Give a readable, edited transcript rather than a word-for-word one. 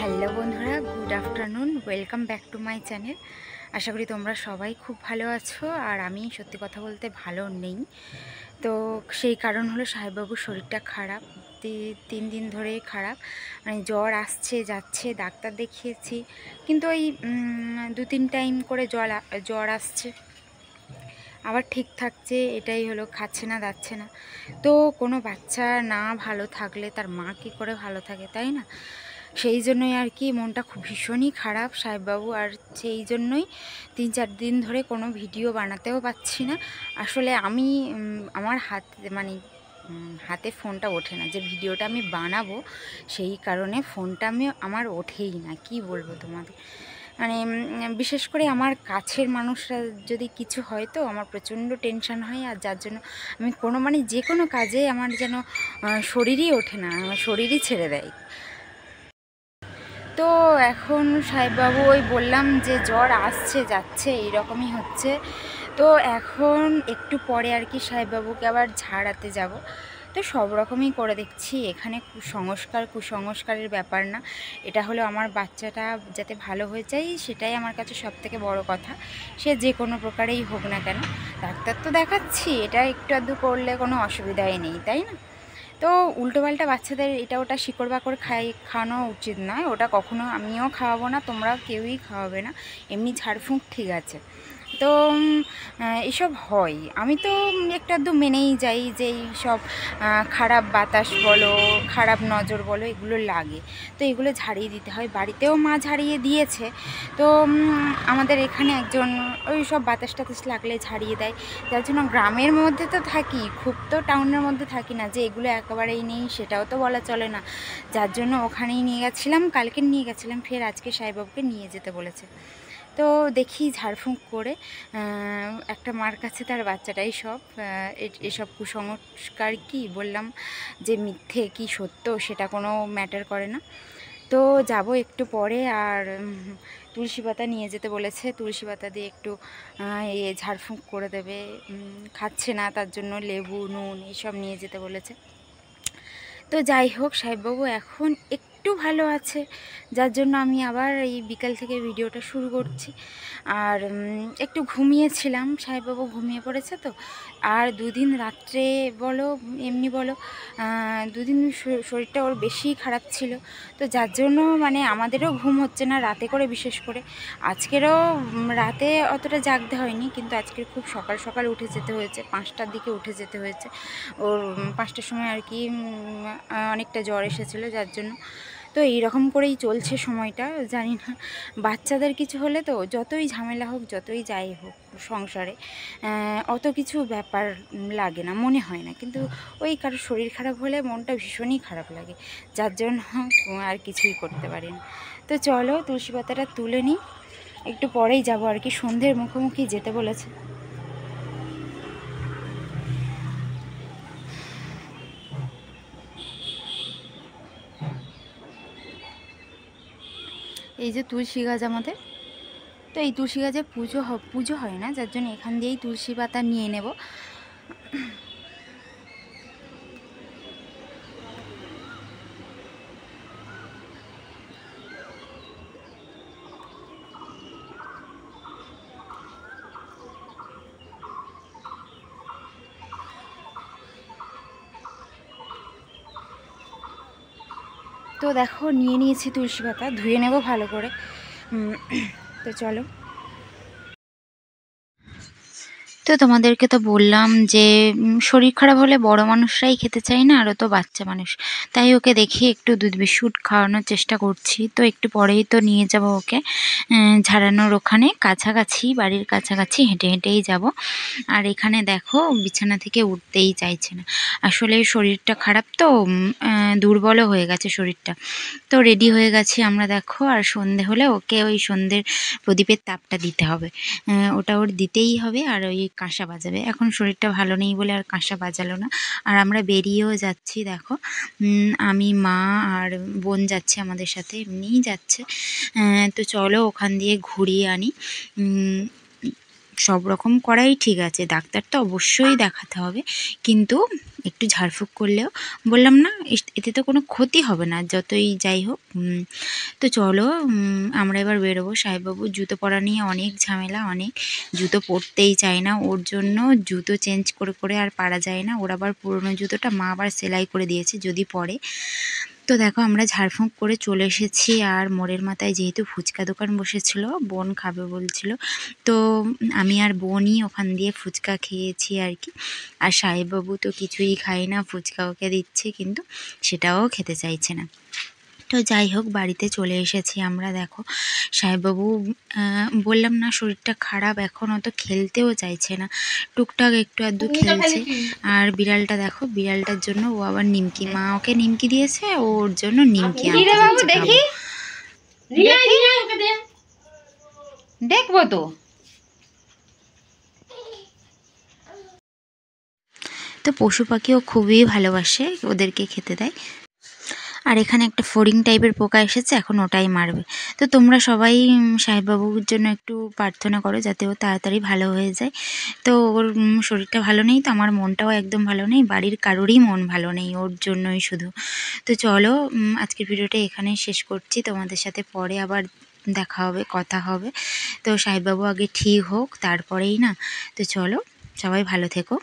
Hello বন্ধুরা, good afternoon. Welcome back to my channel. আশা করি তোমরা সবাই খুব ভালো আছো, আর আমি সত্যি কথা বলতে ভালো নেই। তো সেই কারণ হলো সাহেববাবুর শরীরটা খারাপ, 3 দিন ধরেই খারাপ। মানে জ্বর আসছে যাচ্ছে, ডাক্তার দেখিয়েছি, কিন্তু ওই 2-3 টাইম করে জ্বর আসছে, আবার ঠিক থাকছে। এটাই হলো, খাচ্ছে না দাচ্ছে না। তো কোনো বাচ্চা না ভালো থাকলে তার মা কী করে ভালো থাকে, তাই না? সেই জন্যই আর কি মনটা খুব ভীষণই খারাপ সাহেববাবু, আর সেই জন্যই 3-4 দিন ধরে কোনো ভিডিও বানাতেও পাচ্ছি না। আসলে আমি আমার হাতে ফোনটা ওঠে না, যে ভিডিওটা আমি বানাবো সেই কারণে ফোনটা আমার ওঠেই না। কি বলবো তোমাদের, মানে বিশেষ করে আমার কাছের মানুষরা যদি কিছু হয় তো আমার প্রচণ্ড টেনশন হয়, আর যার জন্য আমি যে কোনো কাজে আমার যেন শরীরই ওঠে না, আমার শরীরই ছেড়ে দেয়। তো এখন সাহেববাবু ওই বললাম যে জ্বর আসছে যাচ্ছে এইরকমই হচ্ছে। তো এখন একটু পরে আর কি সাহেববাবুকে আবার ঝাড়াতে যাব। তো সব রকমই করে দেখছি, এখানে কুসংস্কারের ব্যাপার না, এটা হলো আমার বাচ্চাটা যাতে ভালো হয়ে যায়, সেটাই আমার কাছে সব থেকে বড় কথা। সে যে কোনো প্রকারেই হোক না কেন, ডাক্তার তো দেখাচ্ছি, এটা একটু আধটু করলে কোনো অসুবিধাই নেই, তাই না? তো উল্টোপাল্টা বাচ্চাদের এটা ওটা শিকড় বাকড় খাওয়ানো উচিত নয়, ওটা কখনো আমিও খাওয়াবো না, তোমরাও কেউই খাওয়াবে না। এমনি ঝাড়ফুঁক ঠিক আছে। তো এসব হয়, আমি তো একটু আধটু মেনেই যাই যে এইসব খারাপ বাতাস বলো, খারাপ নজর বলো, এগুলো লাগে। তো এগুলো ঝাড়িয়ে দিতে হয়, বাড়িতেও মা ঝাড়িয়ে দিয়েছে। তো আমাদের এখানে একজন ওই সব বাতাস টাতাস লাগলে ঝাড়িয়ে দেয়। যার জন্য গ্রামের মধ্যে তো থাকি, খুব তো টাউনের মধ্যে থাকি না যে এগুলো একেবারেই নেই, সেটাও তো বলা চলে না। যার জন্য ওখানেই নিয়ে গেছিলাম, কালকে নিয়ে গেছিলাম, ফের আজকে সাহেববাবুকে নিয়ে যেতে বলেছে। তো দেখি ঝাড়ফুঁক করে একটা মার কাছে তার বাচ্চাটাই সব, এসব কুসংস্কার কি বললাম, যে মিথ্যে কি সত্য সেটা কোনো ম্যাটার করে না। তো যাব একটু পরে, আর তুলসী পাতা নিয়ে যেতে বলেছে, তুলসী পাতা দিয়ে একটু ঝাড়ফুঁক করে দেবে। খাচ্ছে না, তার জন্য লেবু নুন এইসব নিয়ে যেতে বলেছে। তো যাই হোক, সাহেববাবু এখন একটু ভালো আছে, যার জন্য আমি আবার এই বিকাল থেকে ভিডিওটা শুরু করছি। আর একটু ঘুমিয়েছিলাম, সাহেববাবু ঘুমিয়ে পড়েছে তো। আর 2 দিন রাত্রে বলো এমনি বলো, 2 দিন শরীরটা ওর বেশি খারাপ ছিল। তো যার জন্য আমাদেরও ঘুম হচ্ছে না রাতে করে, বিশেষ করে আজকেরও রাতে অতটা জাগতে হয়নি, কিন্তু আজকের খুব সকাল সকাল উঠে যেতে হয়েছে, 5টার দিকে উঠে যেতে হয়েছে। ওর 5টার সময় আর কি অনেকটা জ্বর এসেছিলো, যার জন্য। তো এইরকম করেই চলছে সময়টা। জানি না, বাচ্চাদের কিছু হলে তো যতই ঝামেলা হোক, যতই যাই হোক সংসারে, অত কিছু ব্যাপার লাগে না, মনে হয় না, কিন্তু ওই কারো শরীর খারাপ হলে মনটা ভীষণই খারাপ লাগে, যার জন্য আর কিছুই করতে পারি না। তো চলো তুলসী পাতাটা তুলে নিই, একটু পরেই যাব আর কি, সন্ধ্যের মুখোমুখি যেতে বলেছে। এই যে তুলসী গাছ আমাদের, তো এই তুলসী গাছে পুজো হয় না, যার জন্য এখান দিয়েই তুলসী পাতা নিয়ে নেব। তো দেখো নিয়ে নিয়েছি তুলসী পাতা, ধুয়ে নেব ভালো করে। তো চলো। তো তোমাদেরকে তো বললাম যে শরীর খারাপ হলে বড় মানুষরাই খেতে চায় না, আরও তো বাচ্চা মানুষ, তাই ওকে দেখি একটু দুধ বিস্কুট খাওয়ানোর চেষ্টা করছি। তো একটু পরেই তো নিয়ে যাব ওকে ঝাড়ানোর ওখানে, কাছাকাছি, বাড়ির কাছাকাছি হেঁটে হেঁটেই যাব। আর এখানে দেখো বিছানা থেকে উঠতেই চাইছে না, আসলে শরীরটা খারাপ তো, দুর্বলও হয়ে গেছে শরীরটা। তো রেডি হয়ে গেছি আমরা দেখো, আর সন্ধে হলে ওকে ওই সন্ধ্যের প্রদীপের তাপটা দিতে হবে, ওটা ওর দিতেই হবে। আর ওই কাঁসা বাজাবে, এখন শরীরটা ভালো নেই বলে আর কাঁসা বাজালো না। আর আমরা বেরিয়েও যাচ্ছি দেখো, আমি মা আর বোন যাচ্ছে আমাদের সাথে, এমনিই যাচ্ছে। তো চলো ওখান দিয়ে ঘুরিয়ে আনি। সব রকম করাই ঠিক আছে, ডাক্তার তো অবশ্যই দেখাতে হবে, কিন্তু একটু ঝাড়ফুঁক করলেও বললাম না এতে তো কোনো ক্ষতি হবে না, যতই যাই হোক। তো চলো আমরা এবার বেরোবো। সাহেববাবু জুতো পরা নিয়ে অনেক ঝামেলা, অনেক জুতো পরতেই চায় না, ওর জন্য জুতো চেঞ্জ করে করে আর পারা যায় না। ওর আবার পুরনো জুতোটা মা আবার সেলাই করে দিয়েছে যদি পরে। তো দেখো আমরা ঝাড়ফুঁক করে চলে এসেছি, আর মোড়ের মাথায় যেহেতু ফুচকা দোকান বসেছিল, বোন খাবে বলছিল, তো আমি আর বোনই ওখান দিয়ে ফুচকা খেয়েছি আর কি। আর সাহেববাবু তো কিছুই খায় না, ফুচকা ওকে দিচ্ছে কিন্তু সেটাও খেতে চাইছে না। তো যাই হোক বাড়িতে চলে এসেছি আমরা। দেখো সাহেববাবু বললাম না শরীরটা খারাপ, এখন অত খেলতেও চাইছে না, টুকটাক একটু আধটু খেলছে। আর বিড়ালটা দেখো, বিড়ালটার জন্য ও আবার নিমকি, মা ওকে নিমকি দিয়েছে, ওর জন্য নিমকি আনতে যাচ্ছে। দেখি দেখবো তো। তো পশু পাখিও খুবই ভালোবাসে, ওদেরকে খেতে দেয়। আর এখানে একটা ফড়িং টাইপের পোকা এসেছে, এখন ওটাই মারবে। তো তোমরা সবাই সাহেববাবুর জন্য একটু প্রার্থনা করো যাতে ও তাড়াতাড়ি ভালো হয়ে যায়। তো ওর শরীরটা ভালো নেই, তো আমার মনটাও একদম ভালো নেই, বাড়ির কারোরই মন ভালো নেই ওর জন্যই শুধু। তো চলো আজকের ভিডিওটা এখানেই শেষ করছি, তোমাদের সাথে পরে আবার দেখা হবে, কথা হবে। তো সাহেববাবু আগে ঠিক হোক তারপরেই না। তো চলো সবাই ভালো থেকো।